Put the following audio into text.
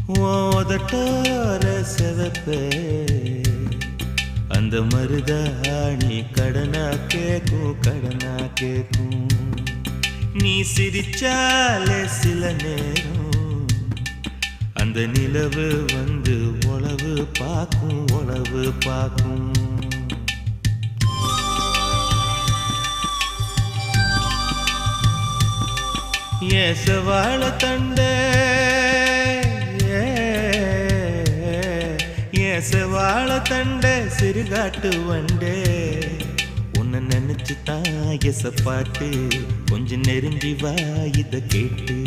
ஓதட்டோர செவப்பே அந்த மருதாணி கடனா கேக்கும் நீ சிரிச்சாலே சில நேரம் அந்த நிலவு வந்து உளவு பார்க்கும் ஏசவாழ தண்டே ஏசவாழ தண்டே சிறுகாட்டு வண்டே உன்னை நினைச்சு தான் எசப்பாட்டு கொஞ்சம் நெருங்கி வா இத கேட்டு